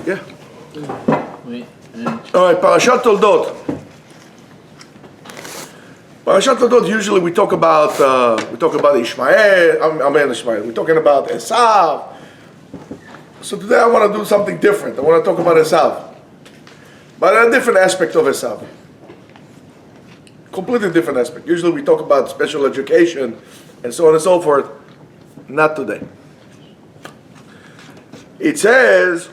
Yeah. All right, Parashat Toldot. Parashat Toldot, usually we talk about Ishmael, we're talking about Esav. So today I want to do something different. I want to talk about Esav. But a different aspect of Esav. Completely different aspect. Usually we talk about special education and so on and so forth. Not today. It says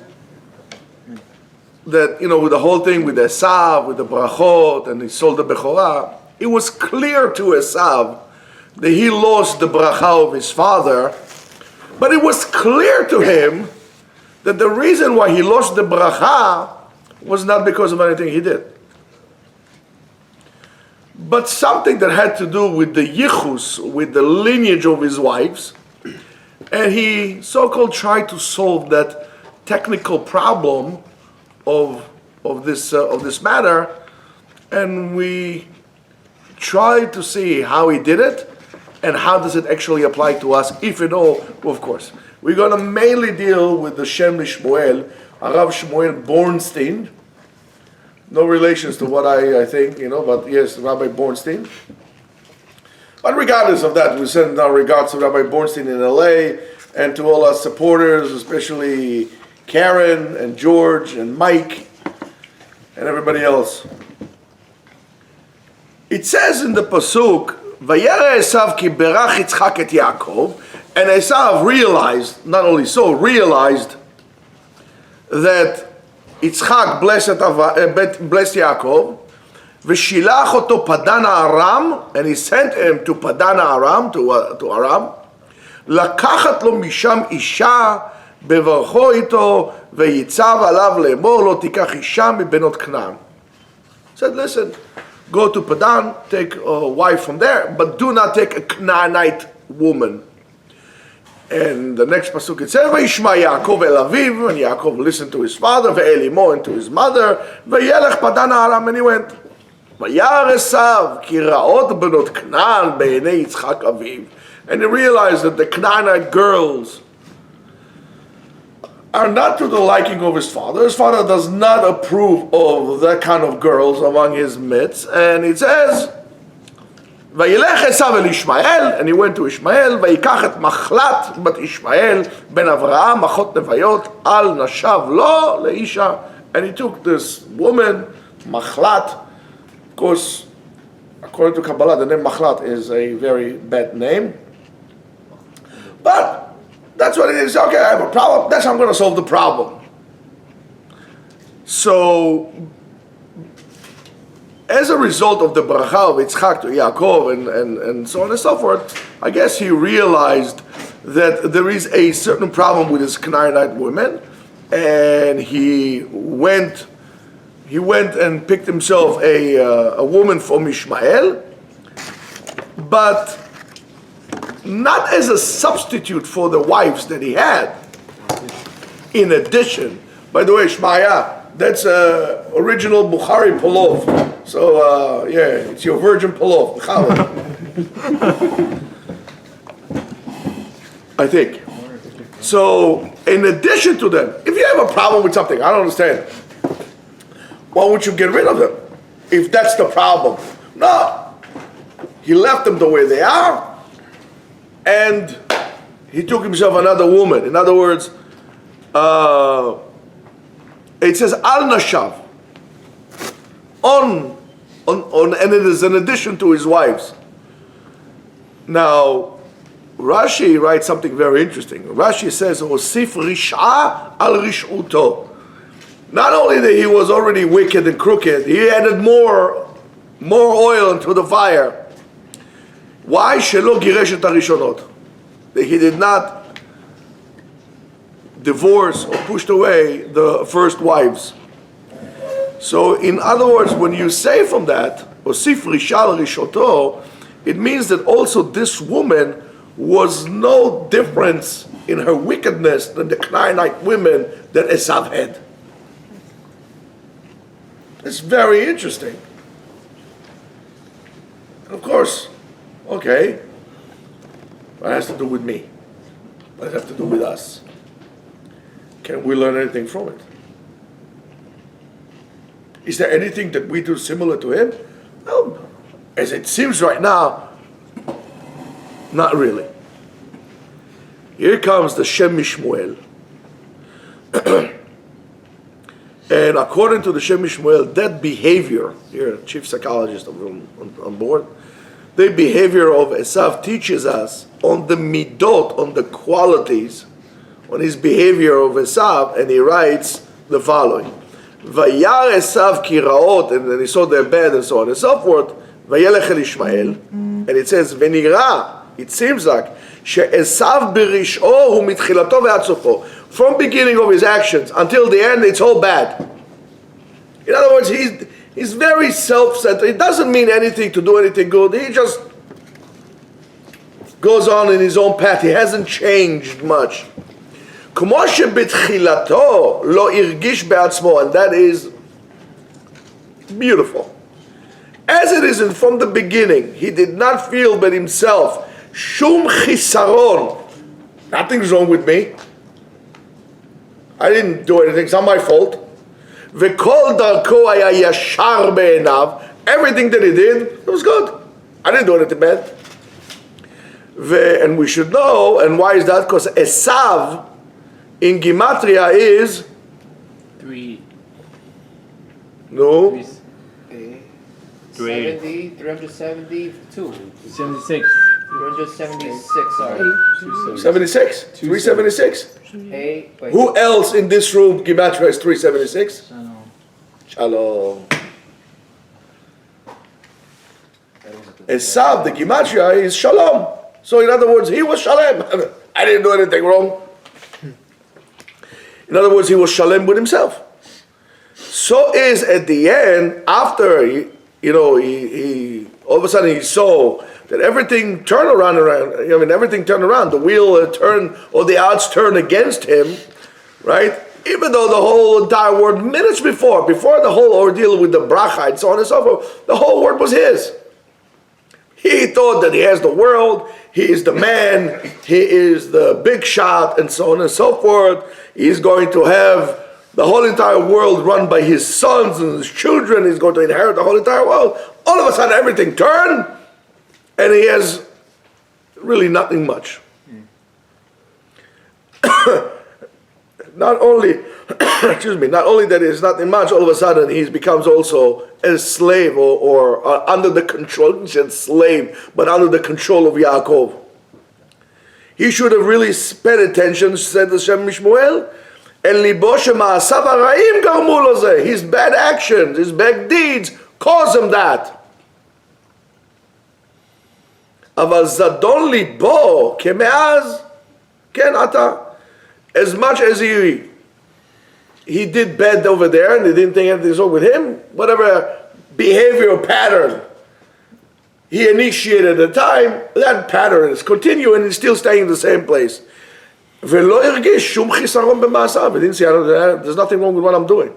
that, with the whole thing with Esav, with the brachot, and he sold the Bechorah, it was clear to Esav that he lost the bracha of his father, but it was clear to him that the reason why he lost the bracha was not because of anything he did, but something that had to do with the yichus, with the lineage of his wives, and he so-called tried to solve that technical problem of this matter, and we tried to see how he did it and how does it actually apply to us, if at all. Well, of course, we're going to mainly deal with the Shem Shmuel, Arav Shmuel Bornstein. No relations to what I think, but yes, Rabbi Bornstein. But regardless of that, we send our regards to Rabbi Bornstein in LA and to all our supporters, especially Karen and George and Mike and everybody else. It says in the pasuk, "Vayera Esav ki berach Yitzchak et Yaakov," and Esav realized that Yitzchak blessed Yaakov, v'shilach oto Padan Aram, and he sent him to Padan Aram, to Aram, לקחת לו משם אישה בברכו איתו ויצב עליו לאמור לא תיקח אישה מבנות כנען. Said, listen, go to Padan, take a wife from there, but do not take a Canaanite woman. And the next pasuk it says, וישמע יעקב אל אביו, and Yaakov listened to his father, ואל אמו and to his mother, וילך פדן ארם, and he went. וירא עשיו כי רעות בנות כנען בעיני יצחק אביו. And he realized that the Canaanite girls are not to the liking of his father. His father does not approve of that kind of girls among his midst. And it says, וילך עשיו אל ישמעאל, and he went to Ishmael, ויקח את מחלת בת ישמעאל בן אברהם, אחות נוויות, על נשב לו לאישה. And he took this woman, Machlat. Of course, according to Kabbalah, the name Machlat is a very bad name. But that's what it is. Okay, I have a problem. That's how I'm going to solve the problem. So, as a result of the bracha of Yitzchak to Yaakov and so on and so forth, I guess he realized that there is a certain problem with his Canaanite women, and he went and picked himself a woman from Ishmael, but not as a substitute for the wives that he had. In addition, by the way, Shmaya, that's original Bukhari Polov. So it's your virgin Polov, I think. So, in addition to them, if you have a problem with something, I don't understand, why won't you get rid of them? If that's the problem. No. He left them the way they are, and he took himself another woman. In other words, it says al nashav, on, and it is in addition to his wives. Now, Rashi writes something very interesting. Rashi says, "Osif risha al rishuto." Not only that he was already wicked and crooked, he added more oil into the fire. Why? Shelo giresh et harishonot. That he did not divorce or pushed away the first wives. So, in other words, when you say from that, osif rishal rishoto, it means that also this woman was no difference in her wickedness than the Canaanite women that Esav had. It's very interesting. And of course, okay, what has to do with me? What does it have to do with us? Can we learn anything from it? Is there anything that we do similar to him? No. As it seems right now, not really. Here comes the Shem Mishmuel. And according to the Shem Mishmuel, that behavior, here, chief psychologist on board, the behavior of Esav teaches us on the midot, on the qualities, on his behavior of Esav, and he writes the following. Vayar Esav kiraot, and then he saw their bed and so on and so forth, Vayelech el Ishmael, and it says, Venira, it seems like, she'esav berish'o hu mitchilato ve'ad sofo. From beginning of his actions until the end, it's all bad. In other words, he's very self-centered. It doesn't mean anything to do anything good. He just goes on in his own path. He hasn't changed much. כמו שבתחילתו לא הרגיש בעצמו, and that is beautiful. As it is from the beginning, he did not feel but himself, שום חיסרון. Nothing's wrong with me. I didn't do anything, it's not my fault. וכל דרכו היה ישר בעיניו. Everything that he did, it was good. I didn't do anything bad. And we should know, and why is that? Because Esav in Gematria is 3. No. 372. 76. 376, sorry. 76? 376? Wait. Who else in this room Gematria is 376? Shalom. Shalom. Esav, the Gematria is Shalom. So in other words, he was Shalem. I didn't do anything wrong. In other words, he was Shalem with himself. So is at the end, after he all of a sudden he saw that everything turned around. Everything turned around. The wheel turned, or the odds turned against him, right? Even though the whole entire world, minutes before the whole ordeal with the bracha and so on and so forth, the whole world was his. He thought that he has the world, he is the man, he is the big shot, and so on and so forth. He's going to have the whole entire world run by his sons and his children. He's going to inherit the whole entire world. All of a sudden, everything turned, and he has really nothing much. Not only that he has nothing much, all of a sudden he becomes also a slave or under the control, he said slave, but under the control of Yaakov. He should have really paid attention, said the Shem Mishmuel, his bad actions, his bad deeds cause him that. אבל זדון ליבו כמאז, כן אתה, as much as he did bad over there and they didn't think anything's wrong with him, whatever behavioral pattern he initiated at the time, that pattern is continuing and he's still staying in the same place. ולא הרגיש שום חיסרון במעשיו. He didn't say, there's nothing wrong with what I'm doing.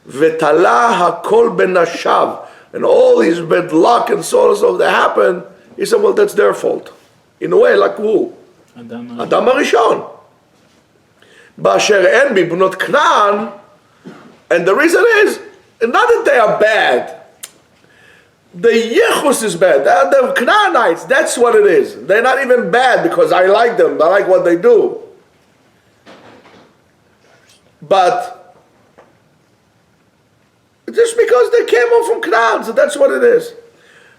ותלה הכל בנשיו, and all these bad luck and so on and so that happened, he said, well, that's their fault. In a way, like who? אדם הראשון. באשר אין בבנות כנען, and the reason is, not that they are bad. The Yechus is bad. The Canaanites, that's what it is. They're not even bad because I like them. I like what they do. But just because they came out from Canaan, so that's what it is.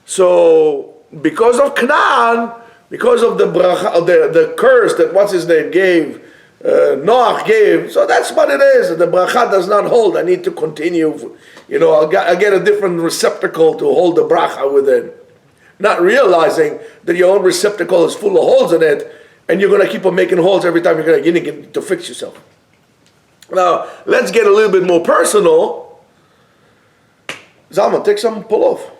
So because of Canaan, because of the bracha, the curse that what's his name gave, Noach gave, so that's what it is. The bracha does not hold. I need to continue. I'll get a different receptacle to hold the bracha within. Not realizing that your own receptacle is full of holes in it, and you're going to keep on making holes every time you need to fix yourself. Now, let's get a little bit more personal. Zalman, take some pull off.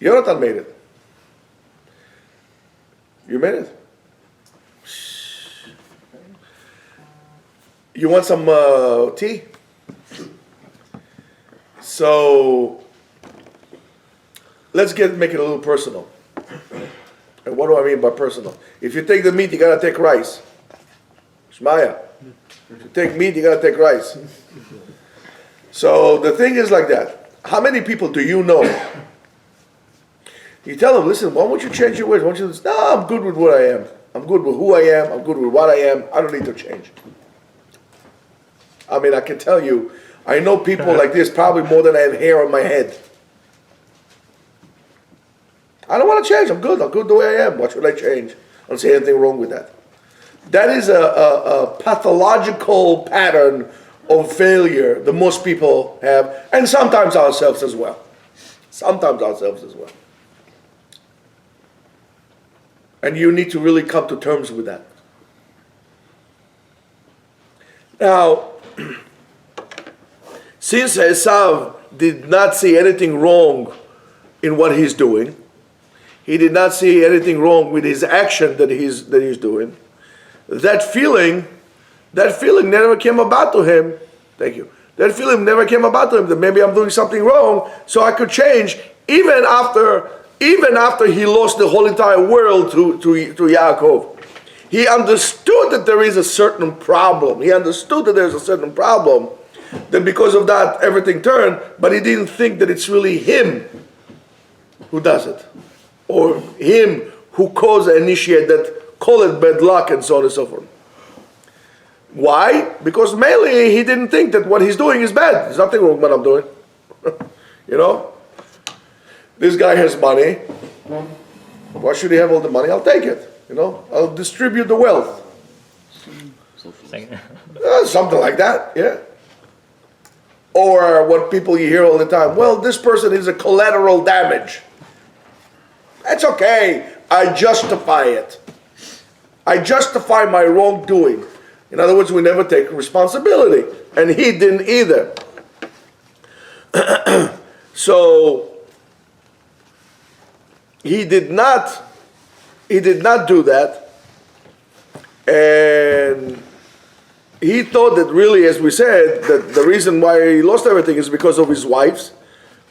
Yonatan made it. You made it. You want some tea? So let's make it a little personal. And what do I mean by personal? If you take the meat, you gotta take rice. Shmaya. If you take meat, you gotta take rice. So the thing is like that. How many people do you know? You tell them, listen, why won't you change your ways? Why don't you say, no, I'm good with what I am. I'm good with who I am. I'm good with what I am. I don't need to change. I mean, I can tell you, I know people like this probably more than I have hair on my head. I don't want to change. I'm good. I'm good the way I am. Why should I change? I don't see anything wrong with that. That is a pathological pattern of failure that most people have, and sometimes ourselves as well. Sometimes ourselves as well. And you need to really come to terms with that. Now, since Esav did not see anything wrong in what he's doing, he did not see anything wrong with his action that he's doing, that feeling never came about to him. Thank you. That feeling never came about to him that maybe I'm doing something wrong, so I could change even after he lost the whole entire world to Yaakov. He understood that there is a certain problem. He understood that there's a certain problem, that because of that everything turned, but he didn't think that it's really him who does it, or him who caused the initiate that call it bad luck and so on and so forth. Why? Because mainly he didn't think that what he's doing is bad. There's nothing wrong with what I'm doing. You know? This guy has money. Why should he have all the money? I'll take it. You know? I'll distribute the wealth. Something like that, yeah. Or what people you hear all the time, well, this person is a collateral damage. That's okay. I justify it. I justify my wrongdoing. In other words, we never take responsibility. And he didn't either. So, he did not do that. And he thought that really, as we said, that the reason why he lost everything is because of his wives,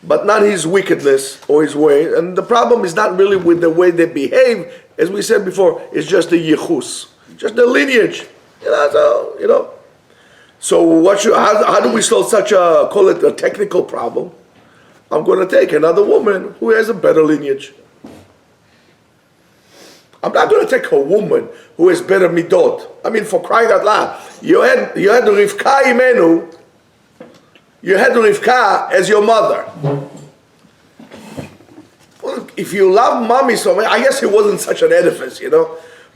but not his wickedness or his way. And the problem is not really with the way they behave, as we said before, it's just the yichus, just the lineage. So how do we solve such a, call it a technical problem? I'm going to take another woman who has a better lineage. I'm not going to take a woman who has better midot. I mean, for crying out loud, you had Rivka Imenu, you had Rivka as your mother. Well, if you love mommy so much, I guess it wasn't such an edifice,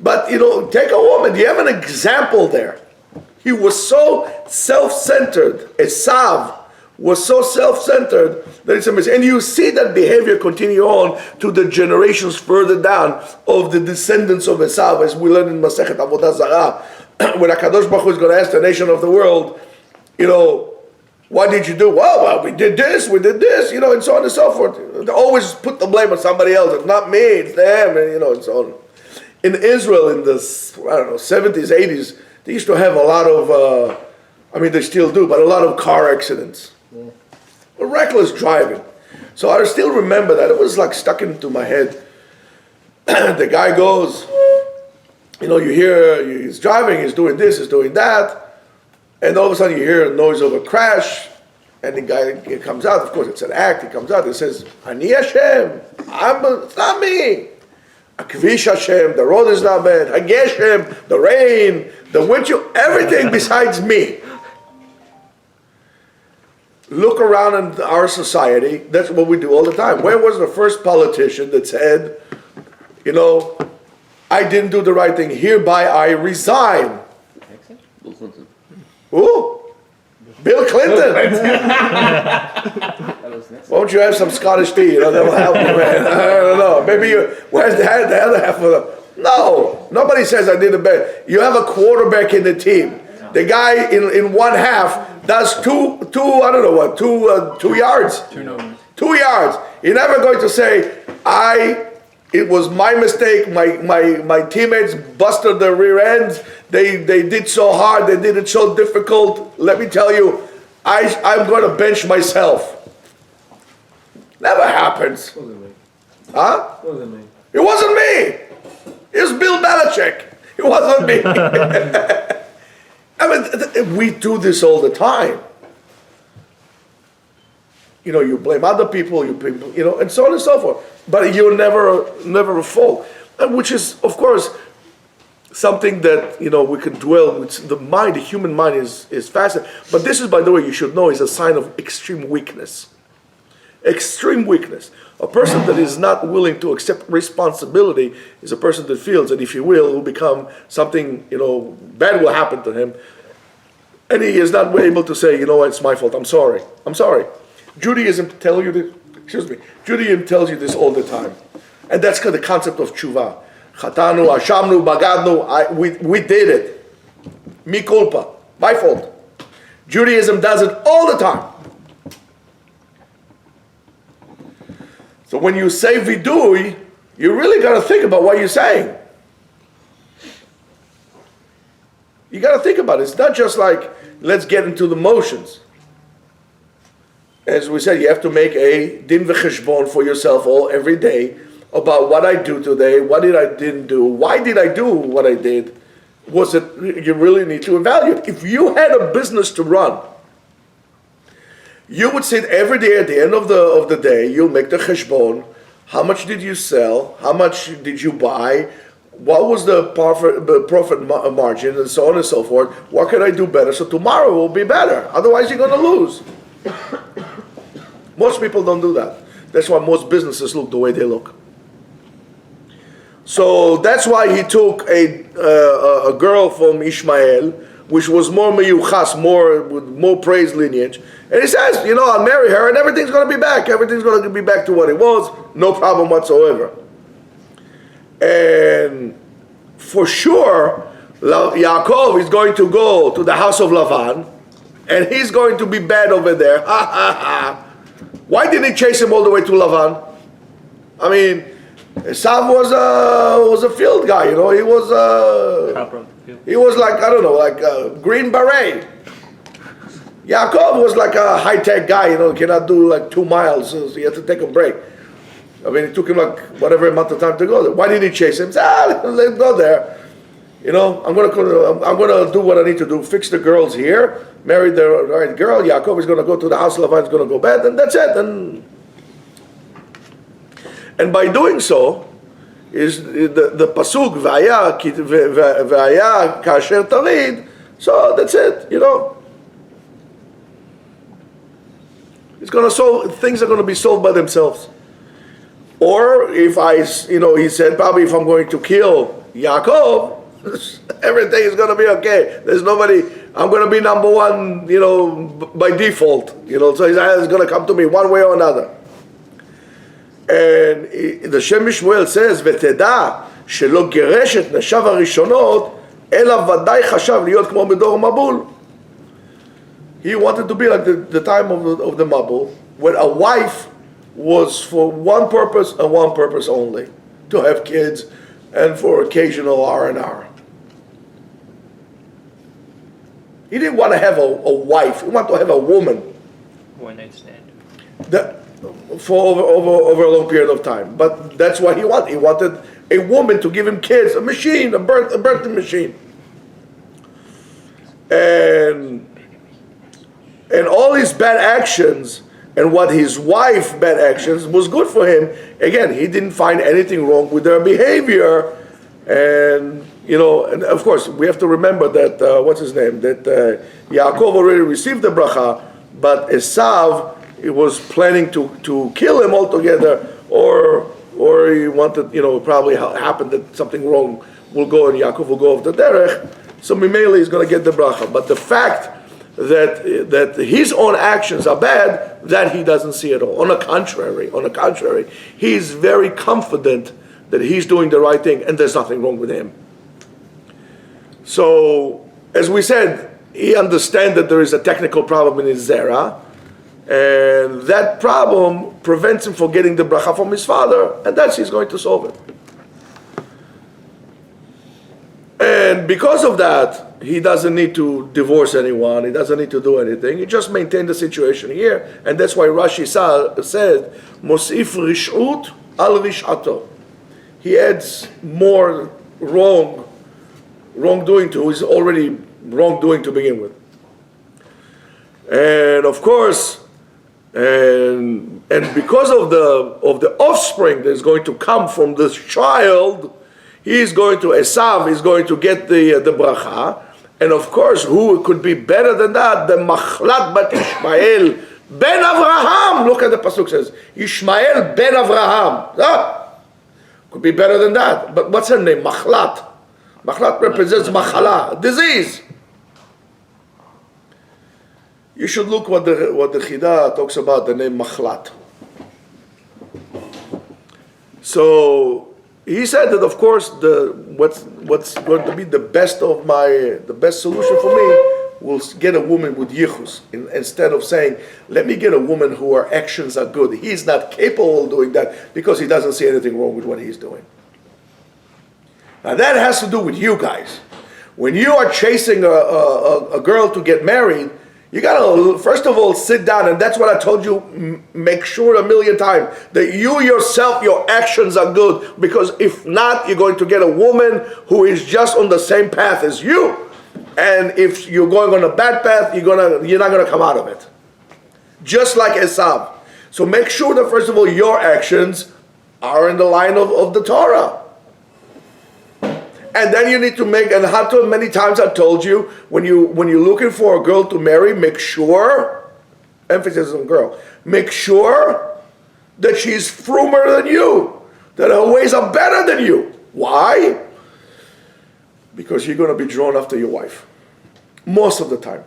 But, take a woman. You have an example there. He was so self-centered. Esav was so self-centered that it's amazing. And you see that behavior continue on to the generations further down of the descendants of Esav, as we learn in Masechet Avodah Zarah, when HaKadosh Baruch Hu is going to ask the nation of the world, what did you do? Well, we did this, and so on and so forth. They always put the blame on somebody else. It's not me, it's them, and so on. In Israel, in the 70s, 80s, they used to have a lot of, they still do, but a lot of car accidents. Yeah. Reckless driving. So I still remember that. It was like stuck into my head. The guy goes, you hear he's driving, he's doing this, he's doing that, and all of a sudden you hear a noise of a crash, and the guy comes out. Of course, it's an act. He comes out and says, Ani Hashem, it's not me. Akvish Hashem, the road is not bad. Hageshem, the rain, the winter, everything besides me. Look around in our society. That's what we do all the time. When was the first politician that said, I didn't do the right thing, hereby I resign? Bill Clinton. Who? Bill Clinton. Won't you have some Scottish tea? That will help you, man. I don't know. Maybe where's the other half of them? No, nobody says I did it better. You have a quarterback in the team. The guy in one half does two yards. 2 yards. You're never going to say, it was my mistake, my teammates busted their rear ends, they did so hard, they did it so difficult. Let me tell you, I'm going to bench myself. Never happens. It wasn't me. Huh? It wasn't me. It wasn't me. It was Bill Belichick. It wasn't me. We do this all the time. you blame other people, and so on and so forth. But you never fall, and which is, of course, something that we can dwell with. The human mind is fascinating. But this is, by the way, you should know, is a sign of extreme weakness. Extreme weakness. A person that is not willing to accept responsibility is a person that feels that if he will become something, bad will happen to him. And he is not able to say, it's my fault, I'm sorry. Judaism tells you this all the time. And that's the concept of tshuva. Chatanu, ashamnu, bagadnu, we did it. Mi culpa, my fault. Judaism does it all the time. So when you say vidui, you really got to think about what you're saying. You got to think about it. It's not just like, let's get into the motions. As we said, you have to make a din v'cheshbon for yourself every day about what I do today, what didn't do, why did I do what I did. You really need to evaluate. If you had a business to run, you would sit every day at the end of the day, you'll make the cheshbon, how much did you sell, how much did you buy, what was the profit margin, and so on and so forth. What can I do better so tomorrow will be better? Otherwise, you're going to lose. Most people don't do that. That's why most businesses look the way they look. So that's why he took a girl from Ishmael, which was more meyuchas, with more praised lineage. And he says, I'll marry her and everything's going to be back. Everything's going to be back to what it was. No problem whatsoever. And for sure, Yaakov is going to go to the house of Lavan, and he's going to be bad over there. Ha ha ha. Why did he chase him all the way to Lavan? I mean, Esav was a field guy, he was like, I don't know, like a green beret. Yaakov was like a high-tech guy, cannot do like 2 miles, so he had to take a break. I mean, it took him like whatever amount of time to go there. Why did he chase him? He said, let's go there. I'm gonna do what I need to do, fix the girls here, marry the right girl. Yaakov is gonna go to the house, Lavan is gonna go bed, and that's it. And by doing so, is the pasuk v'aya kasher tarid. So that's it. It's going to solve. Things are going to be solved by themselves. Or if he said probably if I'm going to kill Yaakov, everything is going to be okay. There's nobody. I'm going to be number one. By default. So it's going to come to me one way or another. And the Shem Mishmuel says, ותדע שלא גירש את נשיו הראשונות, אלא ודאי חשב להיות כמו בדור מבול. He wanted to be like the time of the Mabul, where a wife was for one purpose and one purpose only, to have kids and for occasional R&R. He didn't want to have a wife, he wanted to have a woman. One night stand. For over a long period of time. But that's what he wanted. He wanted a woman to give him kids, a machine, a birthing machine. And all his bad actions and what his wife's bad actions was good for him. Again, he didn't find anything wrong with their behavior. And and of course, we have to remember that, that Yaakov already received the bracha, but Esav, he was planning to kill him altogether, or he wanted, probably happened that something wrong will go and Yaakov will go off the derech. So Mimele is going to get the bracha. But the fact that his own actions are bad, that he doesn't see at all. On the contrary, he's very confident that he's doing the right thing and there's nothing wrong with him. So, as we said, he understands that there is a technical problem in his zera, and that problem prevents him from getting the bracha from his father, and that's he's going to solve it. And because of that, he doesn't need to divorce anyone, he doesn't need to do anything, he just maintained the situation here, and that's why Rashi said, Mosif rish'ut al rish'ato. He adds more wrongdoing to his already wrongdoing to begin with. And of course, And because of the offspring that's going to come from this child, Esav is going to get the bracha. And of course, who could be better than that? The Machlat bat Ishmael ben Avraham. Look at the pasuk says, Ishmael ben Avraham. Could be better than that. But what's her name? Machlat. Machlat represents machala, disease. You should look what the Chidah talks about the name Machlat. So he said that, of course, what's going to be the best solution for me will get a woman with yichus, instead of saying, let me get a woman who her actions are good. He's not capable of doing that because he doesn't see anything wrong with what he's doing. Now that has to do with you guys. When you are chasing a girl to get married, you gotta, first of all, sit down, and that's what I told you, make sure 1,000,000 times, that you yourself, your actions are good, because if not, you're going to get a woman who is just on the same path as you, and if you're going on a bad path, you're not gonna come out of it. Just like Esav. So make sure that, first of all, your actions are in the line of the Torah. And then you need to make, and how many times I told you, when you're looking for a girl to marry, make sure, emphasis on girl, make sure that she's frumer than you, that her ways are better than you. Why? Because you're going to be drawn after your wife. Most of the time.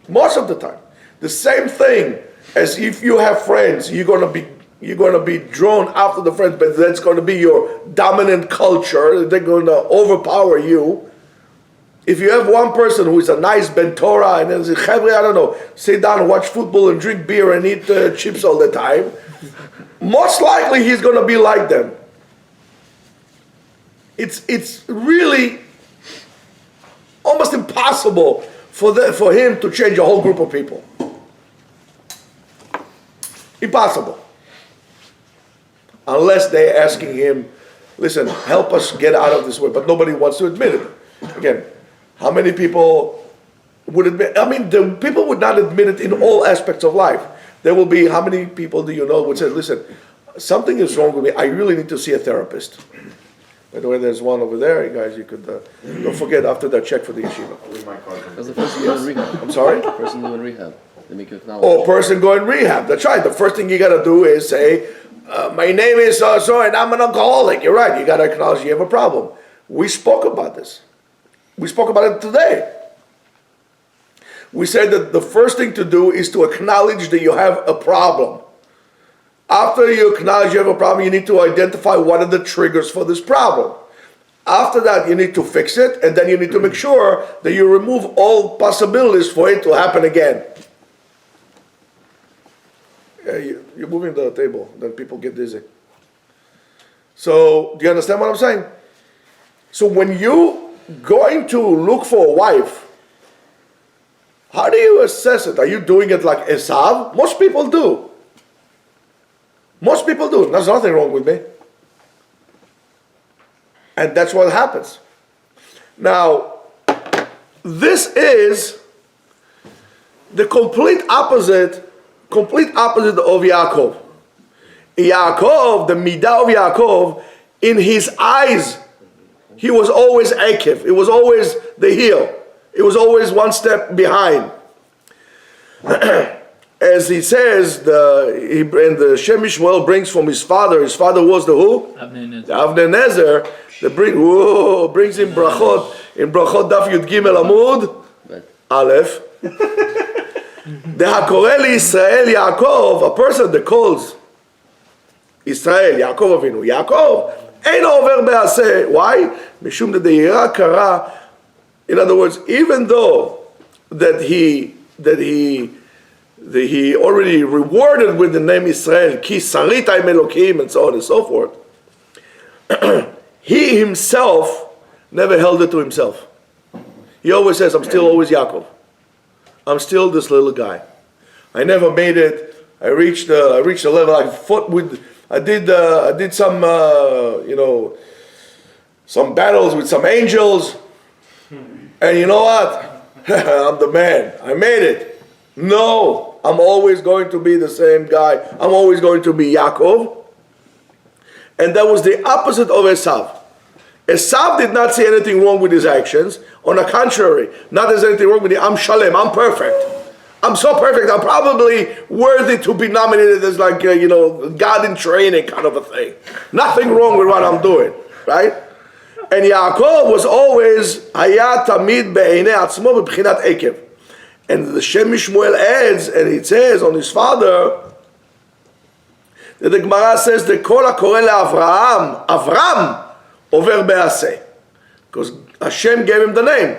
Most of the time. The same thing as if you have friends, you're going to be drawn after the friends, but that's going to be your dominant culture. They're going to overpower you. If you have one person who is a nice Ben Torah and then says, I don't know, sit down and watch football and drink beer and eat chips all the time, most likely he's going to be like them. It's really almost impossible for him to change a whole group of people. Impossible. Unless they're asking him, listen, help us get out of this way. But nobody wants to admit it. Again, how many people would admit? I mean, the people would not admit it in all aspects of life. There will be, how many people do you know would say, listen, something is wrong with me. I really need to see a therapist. By the way, there's one over there. You guys, you could, don't forget after that, check for the yeshiva. That's the person going rehab. I'm sorry? Person going rehab. They make you acknowledge. Oh, person going rehab. That's right. The first thing you got to do is say, my name is so and I'm an alcoholic. You're right. You got to acknowledge you have a problem. We spoke about this. We spoke about it today. We said that the first thing to do is to acknowledge that you have a problem. After you acknowledge you have a problem, you need to identify what are the triggers for this problem. After that, you need to fix it, and then you need to make sure that you remove all possibilities for it to happen again. Yeah, you're moving the table, then people get dizzy. So, do you understand what I'm saying? So when you going to look for a wife, how do you assess it? Are you doing it like Esav? Most people do. Most people do. There's nothing wrong with me. And that's what happens. Now, this is the complete opposite of Yaakov. Yaakov, the midah of Yaakov, in his eyes, he was always Akev. It was always the heel. It was always one step behind. As he says, the Shem Yishmael brings from his father. His father was the who? Avnei Nezer. Brings him brachot. In brachot daf Yud Gimel Amud Aleph. The hakoreh Yisrael Yaakov, a person that calls Israel, Yaakov Avinu, Yaakov, ein over be'aseh. Why? Mishum de'yira kara. In other words, even though that he already rewarded with the name Israel, ki sarita im Elokim, and so on and so forth, he himself never held it to himself. He always says, I'm still always Yaakov. I'm still this little guy. I never made it. I reached the level. I fought with. I did some some battles with some angels, and you know what? I'm the man. I made it. No, I'm always going to be the same guy. I'm always going to be Yaakov. And that was the opposite of Esav. Esav did not see anything wrong with his actions. On the contrary, not there's anything wrong with it. I'm shalem, I'm perfect. I'm so perfect, I'm probably worthy to be nominated as like, God in training kind of a thing. Nothing wrong with what I'm doing, right? And Yaakov was always, Haya tamid be'einei atzmo b'bchinat ekev. And the Shem Mishmuel adds, and it says on his father, that the Gemara says, the kol hakoreh le'Avraham, Avram, over be'aseh. Because Hashem gave him the name.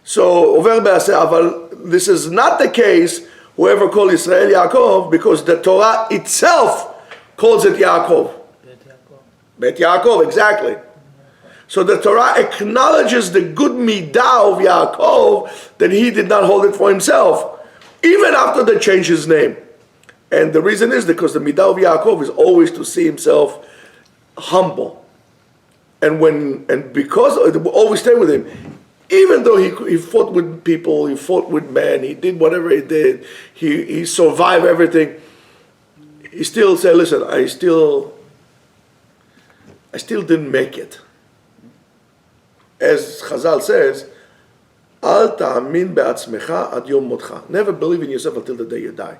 So, over be'aseh, aval, this is not the case, whoever called Israel Yaakov, because the Torah itself calls it Yaakov. Bet Yaakov, exactly. So the Torah acknowledges the good midah of Yaakov, that he did not hold it for himself, even after they changed his name. And the reason is because the midah of Yaakov is always to see himself humble. And because it will always stay with him, even though he fought with people, he fought with men, he did whatever he did, he survived everything, he still said, listen, I still didn't make it. As Chazal says, Al ta'amin be'atzmecha ad yom motcha. Never believe in yourself until the day you die.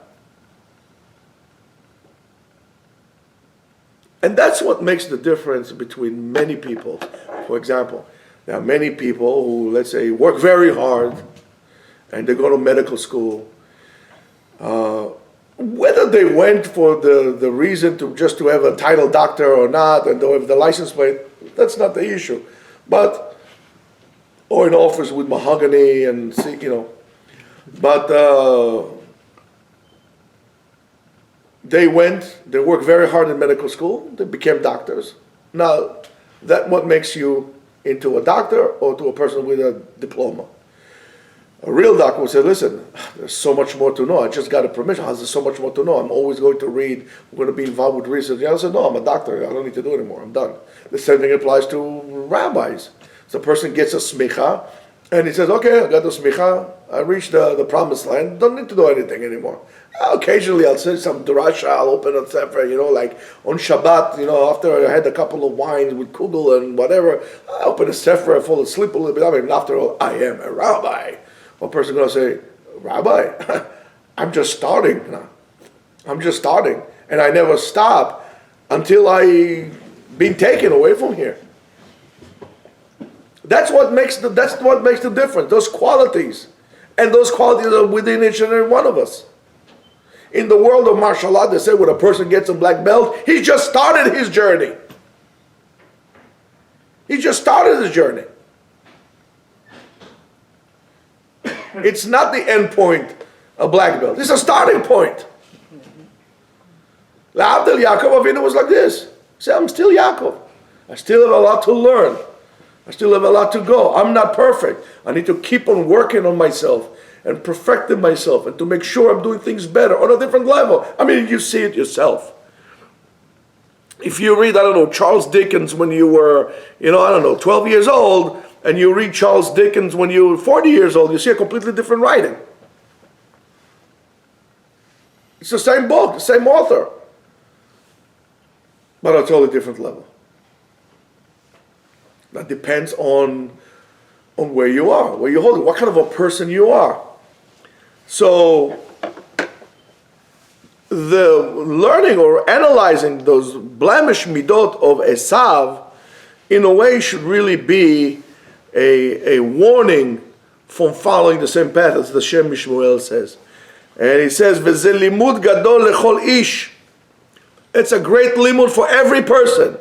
And that's what makes the difference between many people. For example, there are many people who, let's say, work very hard and they go to medical school. Whether they went for the reason to just to have a title doctor or not, and to have the license plate, that's not the issue. Or in office with mahogany and they worked very hard in medical school, they became doctors. Now, that what makes you into a doctor or to a person with a diploma. A real doctor would say, listen, there's so much more to know. I just got a permission. There's so much more to know. I'm always going to read. I'm going to be involved with research. I said, no, I'm a doctor. I don't need to do it anymore. I'm done. The same thing applies to rabbis. So the person gets a smicha, and he says, okay, I got the smicha. I reached the promised land. Don't need to do anything anymore. Occasionally, I'll say some drasha. I'll open a sefer, like on Shabbat, after I had a couple of wines with kugel and whatever, I open a sefer, I fall asleep a little bit. I mean, after all, I am a rabbi. One person going to say, Rabbi, I'm just starting now. I'm just starting. And I never stop until I been taken away from here. That's what makes the difference. Those qualities. And those qualities are within each and every one of us. In the world of martial art, they say when a person gets a black belt, he just started his journey. He just started his journey. It's not the end point, a black belt. It's a starting point. L'avdil, Yaakov Avinu was like this. He said, I'm still Yaakov. I still have a lot to learn. I still have a lot to go. I'm not perfect. I need to keep on working on myself and perfecting myself and to make sure I'm doing things better on a different level. I mean, you see it yourself. If you read, Charles Dickens when you were, 12 years old, and you read Charles Dickens when you were 40 years old, you see a completely different writing. It's the same book, the same author, but at a totally different level. That depends on where you are, where you hold it, what kind of a person you are. So, the learning or analyzing those blemish midot of Esav, in a way, should really be a warning from following the same path as the Shem Mishmuel says. And he says, "V'ze limud gadol lechol ish." It's a great limud for every person.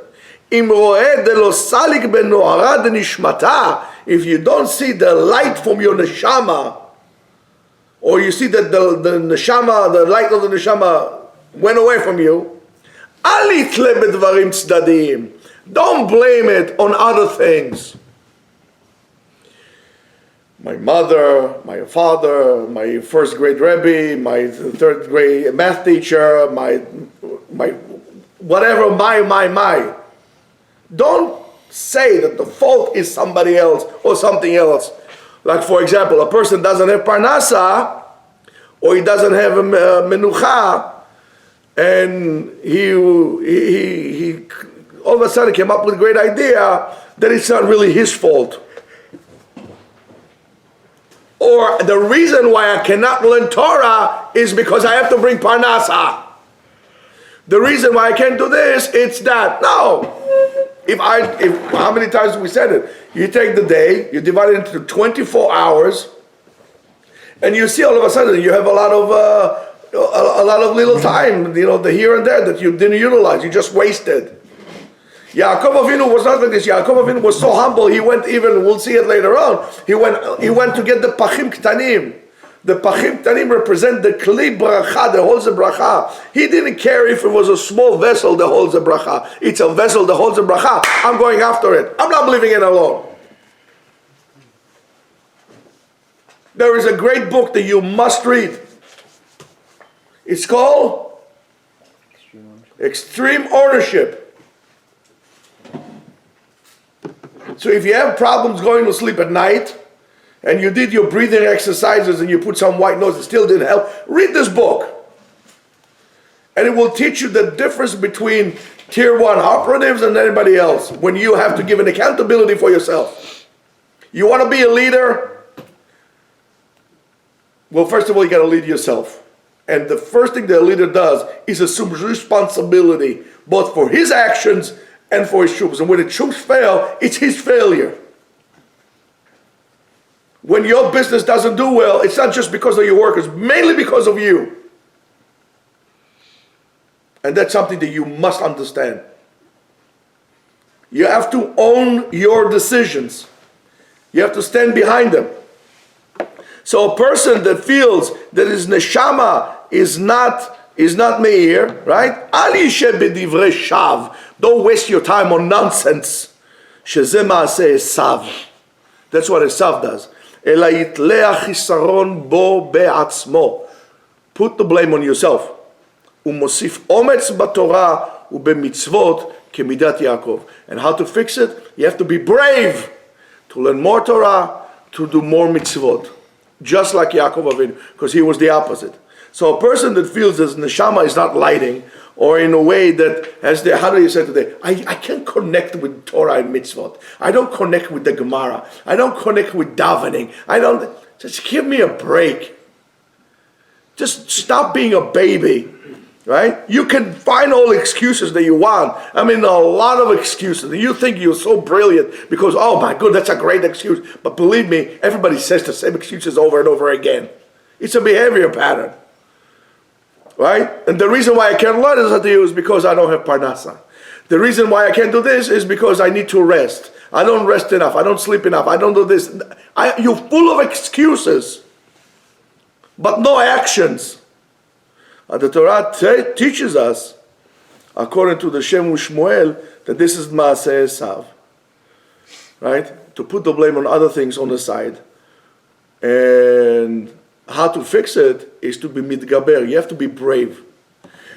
Im ro'eh de lo salik ben no'ara de nishmata. If you don't see the light from your neshama, or you see that the neshama, the light of the neshama went away from you, al yitle bedvarim tzdadim. Don't blame it on other things. My mother, my father, my first grade Rebbe, my third grade math teacher, my whatever, my. Don't say that the fault is somebody else or something else. Like, for example, a person doesn't have parnasa, or he doesn't have a menucha, and he all of a sudden came up with a great idea, then it's not really his fault. Or the reason why I cannot learn Torah is because I have to bring parnasa. The reason why I can't do this, it's that. No. If how many times we said it? You take the day, you divide it into 24 hours, and you see all of a sudden you have a lot of little time, the here and there that you didn't utilize, you just wasted. Yaakov Avinu was not like this. Yaakov Avinu was so humble, he went even, we'll see it later on, he went to get the pachim ktanim. The pachim ktanim represent the kli bracha that holds the bracha. He didn't care if it was a small vessel that holds the bracha. It's a vessel that holds the bracha. I'm going after it. I'm not leaving it alone. There is a great book that you must read. It's called Extreme Ownership. So if you have problems going to sleep at night, and you did your breathing exercises and you put some white noise, it still didn't help, read this book. And it will teach you the difference between tier 1 operatives and anybody else when you have to give an accountability for yourself. You want to be a leader? Well, first of all, you got to lead yourself. And the first thing that a leader does is assume responsibility both for his actions and for his troops. And when the troops fail, it's his failure. When your business doesn't do well, it's not just because of your workers, mainly because of you. And that's something that you must understand. You have to own your decisions. You have to stand behind them. So a person that feels that his neshama is not meir, right? Al yisheh b'divrei shav. Don't waste your time on nonsense. Shezeh ma'aseh esav. That's what esav does. Ela yitleach chisaron bo be'atzmo. Put the blame on yourself. Umosif ometz b'torah u'b'mitzvot kemidat Yaakov. And how to fix it? You have to be brave to learn more Torah, to do more mitzvot. Just like Yaakov Avinu, because he was the opposite. So a person that feels his neshama is not lighting, or in a way that, how do you say today, I can't connect with Torah and mitzvot. I don't connect with the Gemara. I don't connect with davening. Just give me a break. Just stop being a baby, right? You can find all excuses that you want. I mean, a lot of excuses. You think you're so brilliant because, oh my God, that's a great excuse. But believe me, everybody says the same excuses over and over again. It's a behavior pattern. Right? And the reason why I can't learn this is because I don't have parnasa. The reason why I can't do this is because I need to rest. I don't rest enough. I don't sleep enough. I don't do this. You're full of excuses, but no actions. The Torah teaches us, according to the Shem Shmuel, that this is Maaseh Esav. Right? To put the blame on other things on the side. And how to fix it is to be mitgaber. You have to be brave.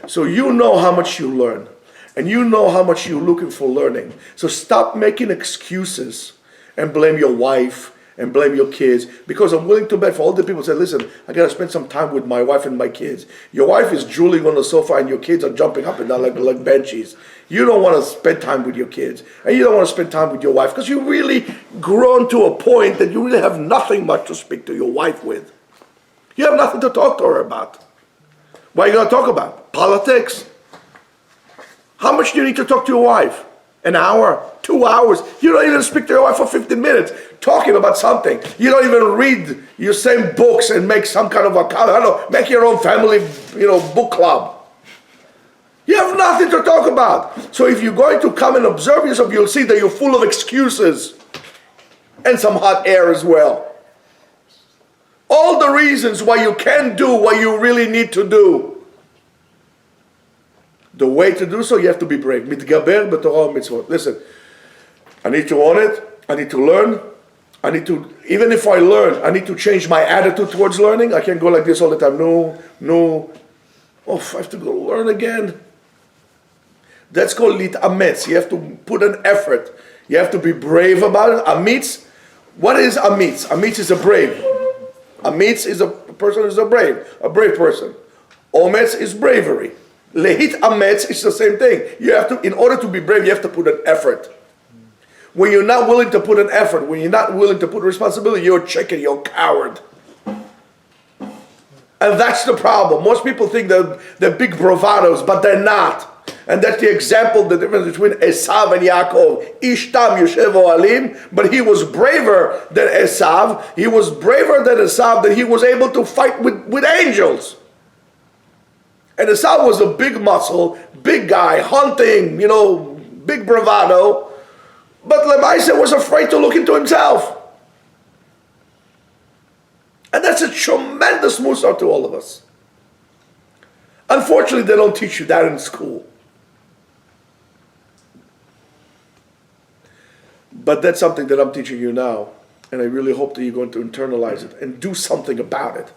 So you know how much you learn. And you know how much you're looking for learning. So stop making excuses and blame your wife and blame your kids. Because I'm willing to bet for all the people who say, listen, I got to spend some time with my wife and my kids. Your wife is drooling on the sofa and your kids are jumping up and down like banshees. You don't want to spend time with your kids. And you don't want to spend time with your wife because you've really grown to a point that you really have nothing much to speak to your wife with. You have nothing to talk to her about. What are you going to talk about? Politics. How much do you need to talk to your wife? An hour? 2 hours? You don't even speak to your wife for 15 minutes talking about something. You don't even read your same books and make some kind of make your own family, book club. You have nothing to talk about. So if you're going to come and observe yourself, you'll see that you're full of excuses and some hot air as well. All the reasons why you can't do what you really need to do. The way to do so, you have to be brave. Mitgaber b'torah mitzvot. Listen, I need to own it. I need to learn. Even if I learn, I need to change my attitude towards learning. I can't go like this all the time. No. Oh, I have to go learn again. That's called lit'ametz. You have to put an effort. You have to be brave about it. Amitz. What is amitz? Amitz is a brave. Amitz is a person is a brave person. Ometz is bravery. Lehit ametz is the same thing. You have to, in order to be brave, you have to put an effort. When you're not willing to put an effort, when you're not willing to put responsibility, you're a chicken, you're a coward. And that's the problem. Most people think they're big bravados, but they're not. And that's the example, the difference between Esav and Yaakov. Ishtam Yoshevo Alim, but he was braver than Esav. He was braver than Esav, that he was able to fight with angels. And Esav was a big muscle, big guy, hunting, big bravado. But Lemaisa was afraid to look into himself. And that's a tremendous musar to all of us. Unfortunately, they don't teach you that in school. But that's something that I'm teaching you now. And I really hope that you're going to internalize it and do something about it.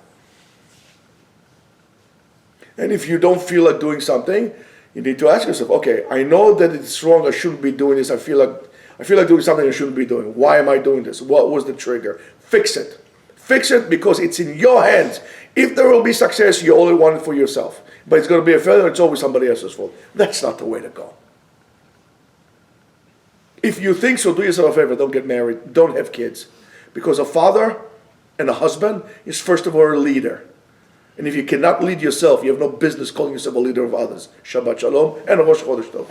And if you don't feel like doing something, you need to ask yourself, okay, I know that it's wrong, I shouldn't be doing this, I feel like doing something I shouldn't be doing. Why am I doing this? What was the trigger? Fix it. Fix it because it's in your hands. If there will be success, you only want it for yourself. But it's going to be a failure, it's always somebody else's fault. That's not the way to go. If you think so, do yourself a favor, don't get married, don't have kids. Because a father and a husband is first of all a leader. And if you cannot lead yourself, you have no business calling yourself a leader of others. Shabbat Shalom and Rosh Chodesh Tov.